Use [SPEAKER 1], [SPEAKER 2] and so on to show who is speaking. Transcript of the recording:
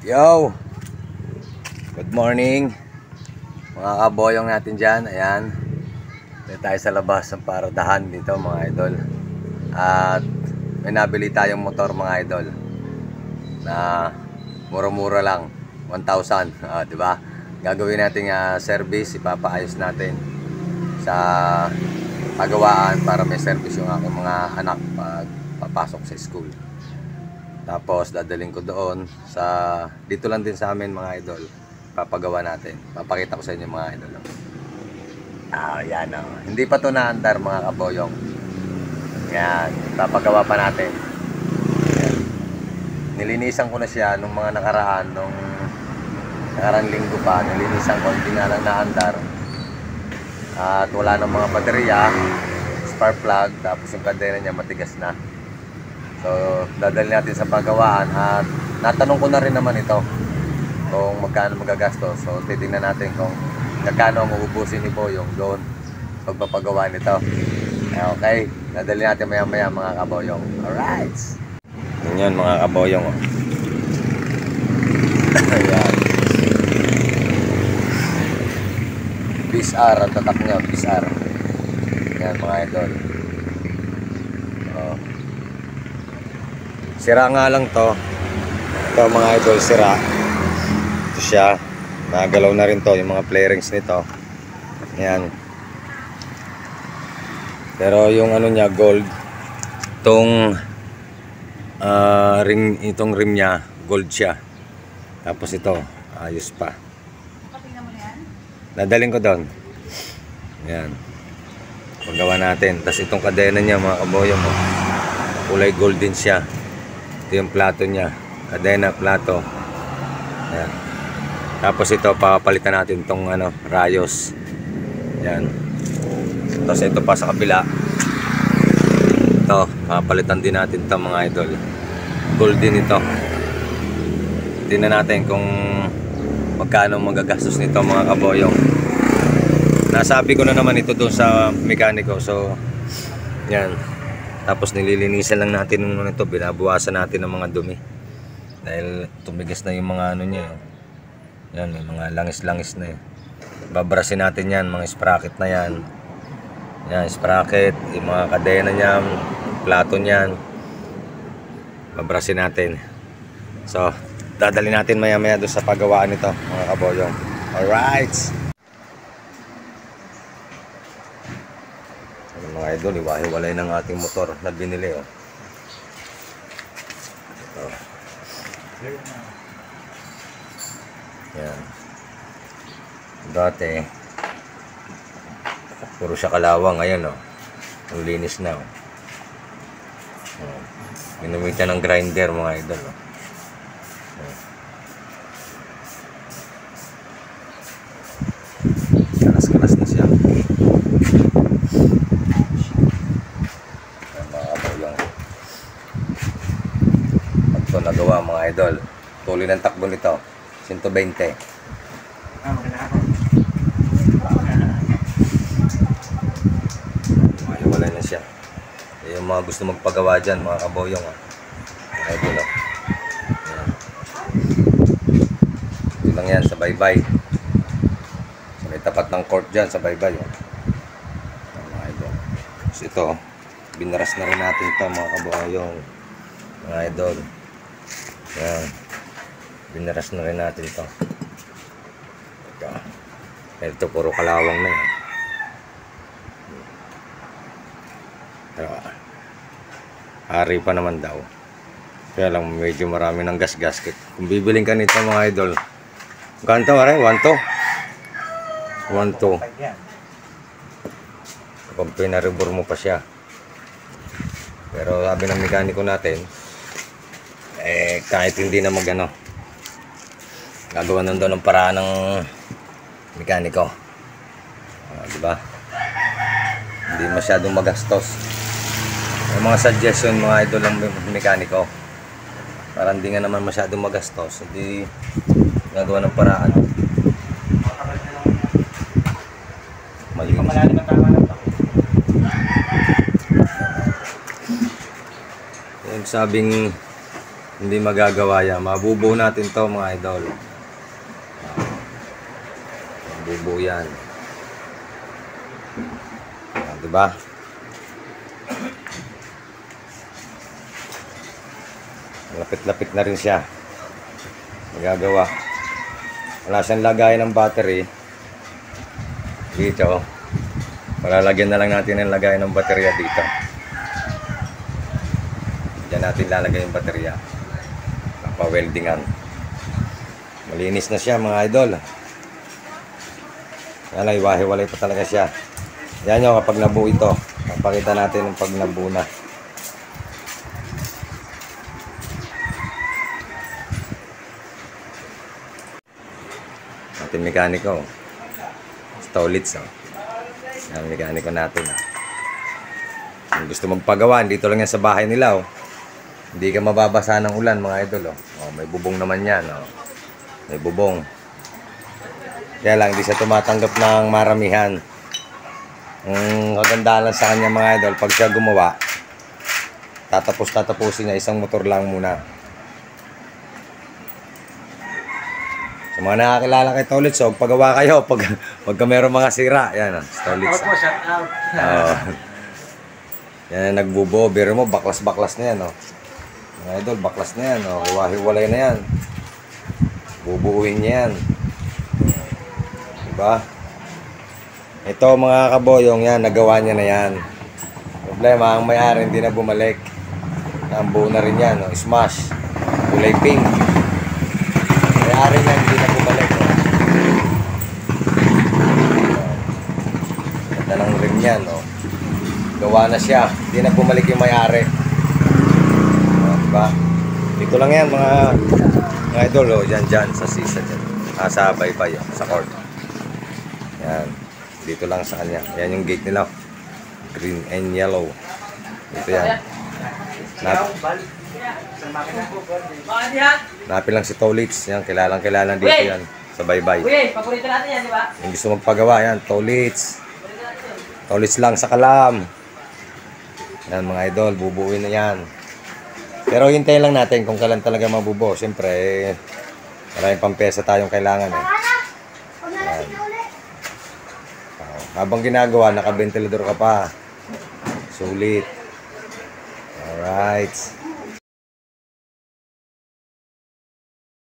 [SPEAKER 1] Yo! Good morning mga kaboyong natin dyan. Ayan, dito tayo sa labas ng paradahan dito mga idol. At may nabili tayong motor mga idol na mura-mura lang, 1,000, diba? Gagawin natin service, ipapaayos natin sa pagawaan para may service yung aking mga anak pag papasok sa school. Tapos dadaling ko doon sa dito lang din sa amin mga idol. Papagawa natin. Papakita ko sa inyo mga idol. Yan oh. Hindi pa to naandar mga kaboyong. Yan, papagawa pa natin. Yan. Nilinisan ko na siya nung mga nakaraan nakarang linggo pa. Nilinisan ko, hindi nga lang naandar. At wala nang mga baterya, spark plug, tapos yung kadena niya matigas na. So, dadalhin natin sa pagawaan at natanong ko na rin naman ito kung magkano magagastos. So, titingnan natin kung magkano ang uubusin ni Boyong doon pagpapagawa nito. Okay, dadalhin natin maya-maya mga kaboyong. Alright! Yan mga kaboyong. Ayan. BSR ang tatak niya, BSR. Yan mga idol. Sira nga lang to. Ito mga idol, sira. Ito siya. Nagalaw na rin to yung mga flarings nito. Yan. Pero yung ano niya, gold. Itong itong rim niya, gold siya. Tapos ito, ayos pa. Nadaling ko doon. Yan. Paggawa natin. Tapos itong kadena niya mga kaboyong mo. Kulay gold din siya. Ito yung plato niya, kadena, plato. Ayan. Tapos ito, papalitan natin itong rayos. Ayan. Tapos ito pa sa kabila. Ito, papalitan din natin ito mga idol. Gold din ito. Tingnan natin kung magkano magagastos nito mga kaboyong. Nasabi ko na naman ito doon sa mekaniko. So, yan. Tapos nililinisan lang natin nung ito, binabawasan natin ng mga dumi. Dahil tumigas na yung mga niya. Yan, may mga langis-langis na. Babrasin natin yan, mga sprocket na yan. Yan, sprocket, yung mga kadena niyan, plato niyan. Babrasin natin. So, dadalhin natin maya-maya doon sa paggawaan nito, mga kaboyong. Alright! Mga idol, iwahiwalay ng ating motor na binili. Ito. Yan. Dati puro siya kalawang. Ngayon ang linis na. Ginamitan ng grinder mga idol. Kalas-kalas na siya. Ito nagawa mga idol. Tuloy ng takbo nito 120. Wala na siya. Yung mga gusto magpagawa dyan mga kaboyong mga idol. Ito lang yan sa baybay. So, may tapat ng court dyan sa baybay. Mga idol. So ito, binaras na rin natin ito mga kaboyong. Mga idol. Yan. Binaras na rin natin ito. Ito puro kalawang na yan. Pero hari pa naman daw. Kaya lang medyo marami ng gas-gas. Kung bibiling ka nito mga idol, ganito pare, 1.2. 1.2. Kung pinaribor mo pa siya. Pero sabi ng mekaniko natin, kahit hindi na gagawa nun doon ng paraan ng mekaniko. Diba? Hindi masyadong magastos. May mga suggestion mga idol ng mekaniko. Para hindi nga naman masyadong magastos. Hindi gagawa ng paraan. Malinis. Yung sabing hindi magagawa yan. Mabubuo natin to mga idol. Mabubuo yan. Diba? Lapit-lapit na rin siya. Magagawa. Wala siyang lagay ng battery. Dito. Palalagyan na lang natin ng lagay ng baterya dito. Diyan natin lalagay yung baterya. Pa-weldingan. Malinis na siya mga idol. Yan ay hiwa-hiwalay pa talaga siya. Yan yung kapag nabuo ito. Papakita natin yung pag nabuo na. Ating mekaniko. Stolitz. Yan mekaniko natin. Kung gusto magpagawa, dito lang yan sa bahay nila. Hindi ka mababasa ng ulan mga idol. May bubong naman yan. May bubong. Kaya lang, hindi siya tumatanggap ng maramihan. Ang kagandahan lang sa kanya mga idol, pag siya gumawa, tatapusin niya isang motor lang muna. Sa mga nakakilala kay Stolitz, pagawa kayo pagka meron mga sira. Yan, Stolitz.
[SPEAKER 2] Shout out.
[SPEAKER 1] Yan, nagbubo. Biro mo, baklas-baklas na yan. Mga idol, baklas na yan. Hiwa-hiwalay na yan. Bubuuin niya yan. Diba? Ito mga kaboyong yan, nagawa niya na yan. Problema, ang may-ari hindi na bumalik. Ang buo na rin yan, smash. Kulay pink. May-ari niya hindi na bumalik. Ganda ng rim yan. Gawa na siya, hindi na bumalik yung may-ari. Diba? Dito lang yan mga idol. Dyan sa sisa dyan. Sa baybay, sa court. Yan. Dito lang sa kanya. Yan yung gate nila. Green and yellow. Dito yan. Napil lang si Stolitz. Yan, kilalang dito yan. Sa baybay.
[SPEAKER 2] Paborito natin yan, di ba?
[SPEAKER 1] Yung gusto magpagawa, yan. Stolitz. Stolitz lang sa Kalam. Yan mga idol. Bubuuin na yan. Pero hintayin lang natin kung kailan talaga mabubuo. Siyempre, maraming pampesa tayong kailangan eh. Habang ginagawa, naka-ventilador ka pa. Sulit. Alright.